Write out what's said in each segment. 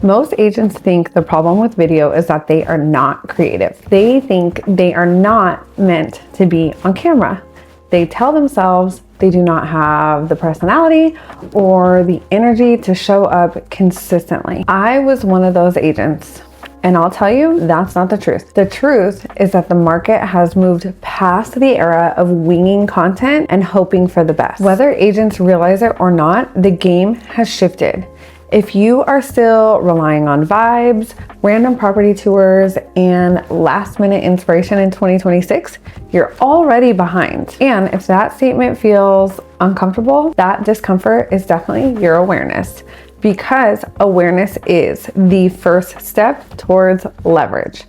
Most agents think the problem with video is that they are not creative. They think they are not meant to be on camera. They tell themselves they do not have the personality or the energy to show up consistently. I was one of those agents, and I'll tell you, that's not the truth. The truth is that the market has moved past the era of winging content and hoping for the best. Whether agents realize it or not, the game has shifted. If you are still relying on vibes, random property tours, and last minute inspiration in 2026, you're already behind. And if that statement feels uncomfortable, that discomfort is definitely your awareness, because awareness is the first step towards leverage.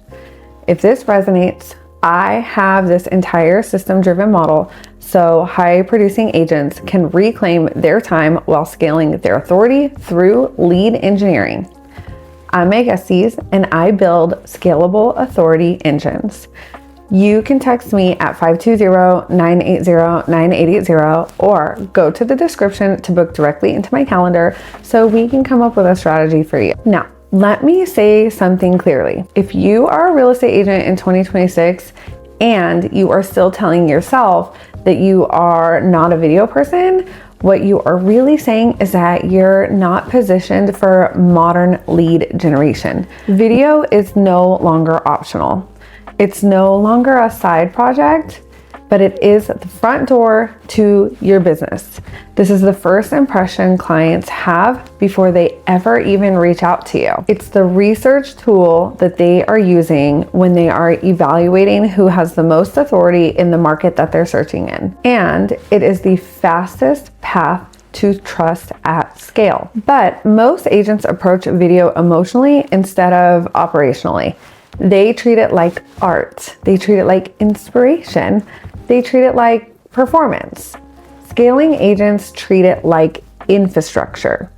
If this resonates, I have this entire system-driven model so high producing agents can reclaim their time while scaling their authority through lead engineering. I'm meagan, and I build scalable authority engines. You can text me at 520-980-9880 or go to the description to book directly into my calendar so we can come up with a strategy for you. Now, let me say something clearly. If you are a real estate agent in 2026 and you are still telling yourself that you are not a video person, what you are really saying is that you're not positioned for modern lead generation. Video is no longer optional. It's no longer a side project, but it is the front door to your business. This is the first impression clients have before they ever even reach out to you. It's the research tool that they are using when they are evaluating who has the most authority in the market that they're searching in. And it is the fastest path to trust at scale. But most agents approach video emotionally instead of operationally. They treat it like art. They treat it like inspiration. They treat it like performance. Scaling agents treat it like infrastructure.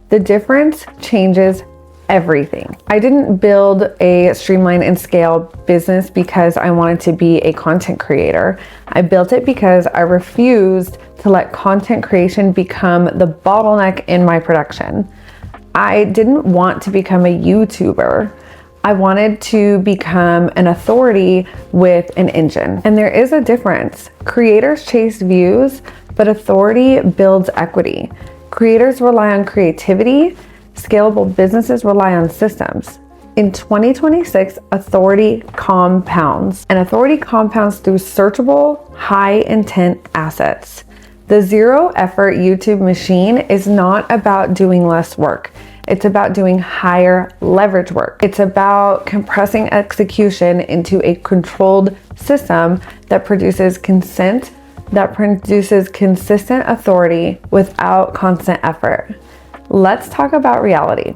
The difference changes everything. I didn't build a streamline and scale business because I wanted to be a content creator. I built it because I refused to let content creation become the bottleneck in my production. I didn't want to become a YouTuber. I wanted to become an authority with an engine. And there is a difference. Creators chase views, but authority builds equity. Creators rely on creativity. Scalable businesses rely on systems. In 2026, authority compounds, and authority compounds through searchable, high intent assets. The zero effort YouTube machine is not about doing less work. It's about doing higher leverage work. It's about compressing execution into a controlled system that produces consistent authority without constant effort. Let's talk about reality.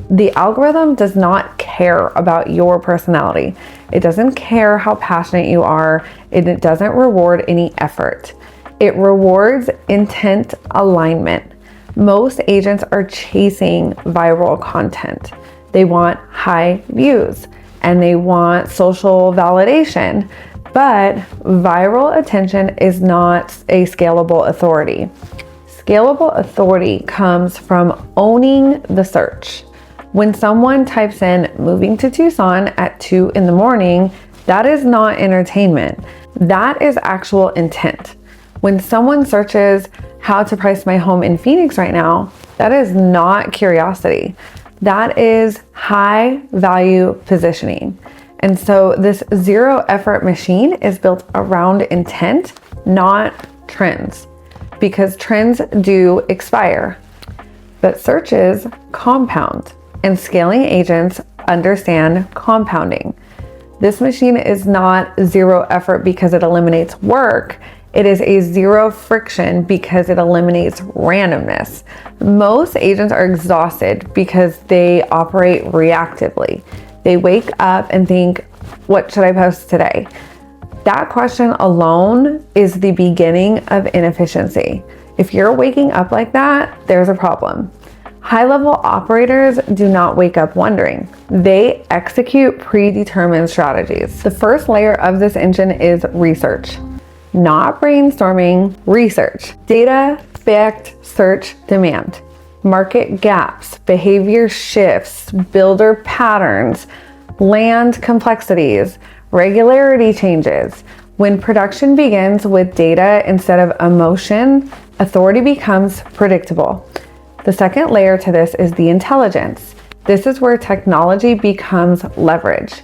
The algorithm does not care about your personality. It doesn't care how passionate you are. It doesn't reward any effort. It rewards intent alignment. Most agents are chasing viral content. They want high views and they want social validation, but viral attention is not a scalable authority. Scalable authority comes from owning the search. When someone types in moving to Tucson at 2 a.m, that is not entertainment. That is actual intent. When someone searches how to price my home in Phoenix right now, that is not curiosity. That is high value positioning. And so this zero effort machine is built around intent, not trends, because trends do expire, but searches compound, and scaling agents understand compounding. This machine is not zero effort because it eliminates work. It is a zero friction because it eliminates randomness. Most agents are exhausted because they operate reactively. They wake up and think, what should I post today? That question alone is the beginning of inefficiency. If you're waking up like that, there's a problem. High-level operators do not wake up wondering. They execute predetermined strategies. The first layer of this engine is research. Not brainstorming, research. Data-backed search demand. market gaps, behavior shifts, builder patterns, land complexities, regularity changes. When production begins with data instead of emotion, authority becomes predictable. The second layer to this is the intelligence. This is where technology becomes leverage.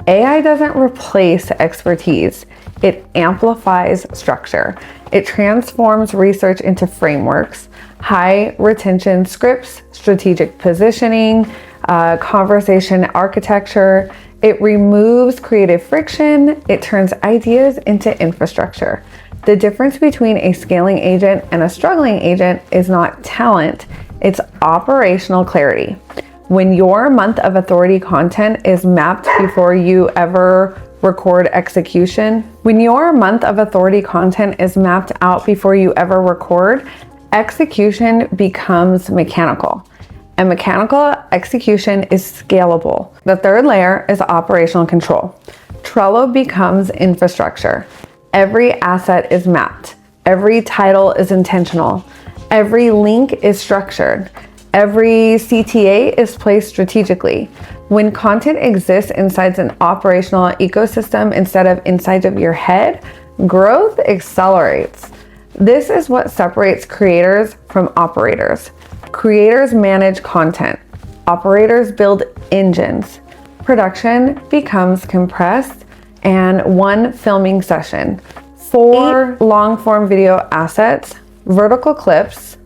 AI doesn't replace expertise. It amplifies structure. It transforms research into frameworks, high retention scripts, strategic positioning, conversation architecture. It removes creative friction. It turns ideas into infrastructure. The difference between a scaling agent and a struggling agent is not talent, it's operational clarity. When your month of authority content is mapped before you ever record execution, when your month of authority content is mapped out before you ever record, execution becomes mechanical. And mechanical execution is scalable. The third layer is operational control. Trello becomes infrastructure. Every asset is mapped. Every title is intentional. Every link is structured. Every CTA is placed strategically. When content exists inside an operational ecosystem instead of inside of your head, growth accelerates. This is what separates creators from operators. Creators manage content. Operators build engines. Production becomes compressed and one filming session. 4 long-form video assets, vertical clips,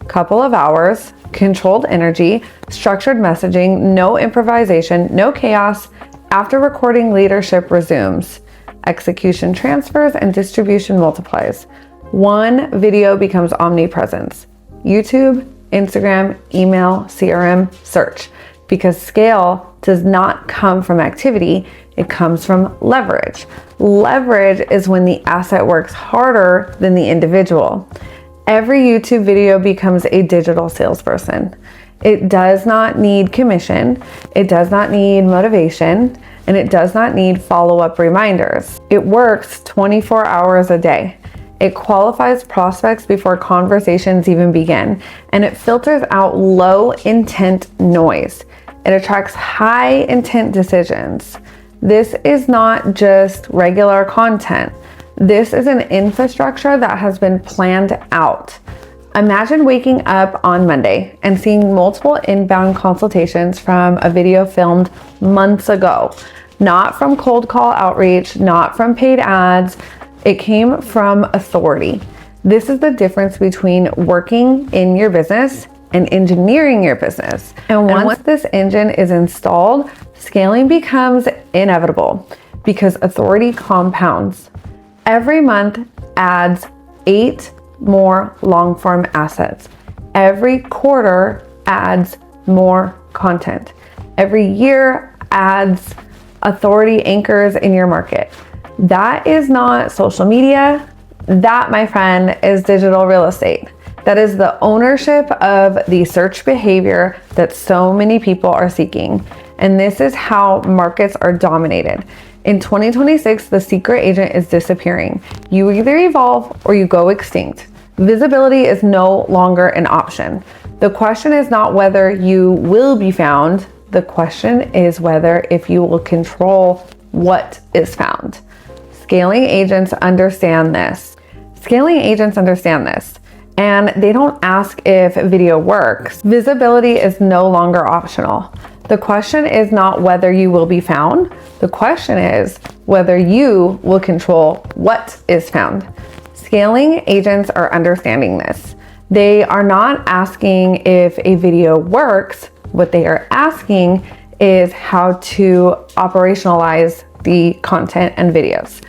couple of hours, controlled energy, structured messaging, no improvisation, no chaos. After recording, leadership resumes. Execution transfers and distribution multiplies. One video becomes omnipresence. YouTube, Instagram, email, CRM, search. Because scale does not come from activity, it comes from leverage. Leverage is when the asset works harder than the individual. Every YouTube video becomes a digital salesperson. It does not need commission, it does not need motivation, and it does not need follow-up reminders. It works 24 hours a day. It qualifies prospects before conversations even begin, and it filters out low intent noise. It attracts high intent decisions. This is not just regular content. This is an infrastructure that has been planned out. Imagine waking up on Monday and seeing multiple inbound consultations from a video filmed months ago. Not from cold call outreach, not from paid ads. It came from authority. This is the difference between working in your business and engineering your business. And once this engine is installed, scaling becomes inevitable because authority compounds. Every month adds 8 more long-form assets. Every quarter adds more content. Every year adds authority anchors in your market. That is not social media. That, my friend, is digital real estate. That is the ownership of the search behavior that so many people are seeking. And this is how markets are dominated. In 2026, the secret agent is disappearing. You either evolve or you go extinct. Visibility is no longer an option. The question is not whether you will be found. The question is whether if you will control what is found. Scaling agents understand this. And they don't ask if video works. Visibility is no longer optional. The question is not whether you will be found. The question is whether you will control what is found. Scaling agents are understanding this. They are not asking if a video works. What they are asking is how to operationalize the content and videos.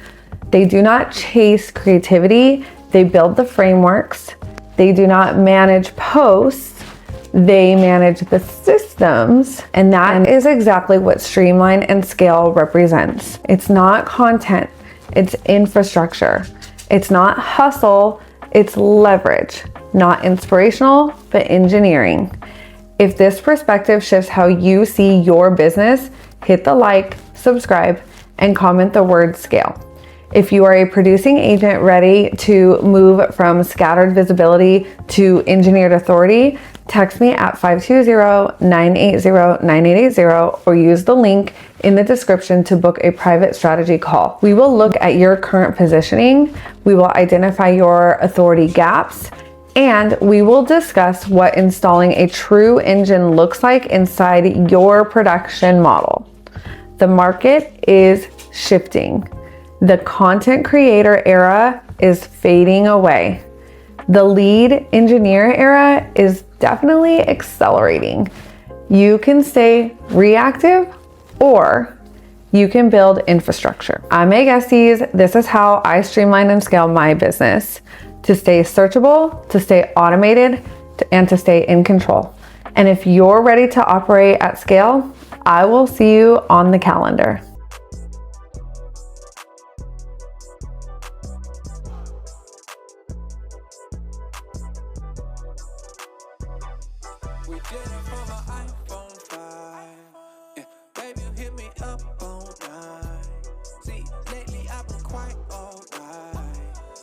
They do not chase creativity. They build the frameworks. They do not manage posts. They manage the systems. And that is exactly what streamline and scale represents. It's not content. It's infrastructure. It's not hustle. It's leverage. Not inspirational, but engineering. If this perspective shifts how you see your business, hit the like, subscribe, and comment the word scale. If you are a producing agent ready to move from scattered visibility to engineered authority, text me at 520-980-9880 or use the link in the description to book a private strategy call. We will look at your current positioning, we will identify your authority gaps, and we will discuss what installing a true engine looks like inside your production model. The market is shifting. The content creator era is fading away. The lead engineer era is definitely accelerating. You can stay reactive or you can build infrastructure. I'm Meg Estes. This is how I streamline and scale my business to stay searchable, to stay automated, and to stay in control. And if you're ready to operate at scale, I will see you on the calendar. We did it for my iPhone 5. Yeah, baby, hit me up on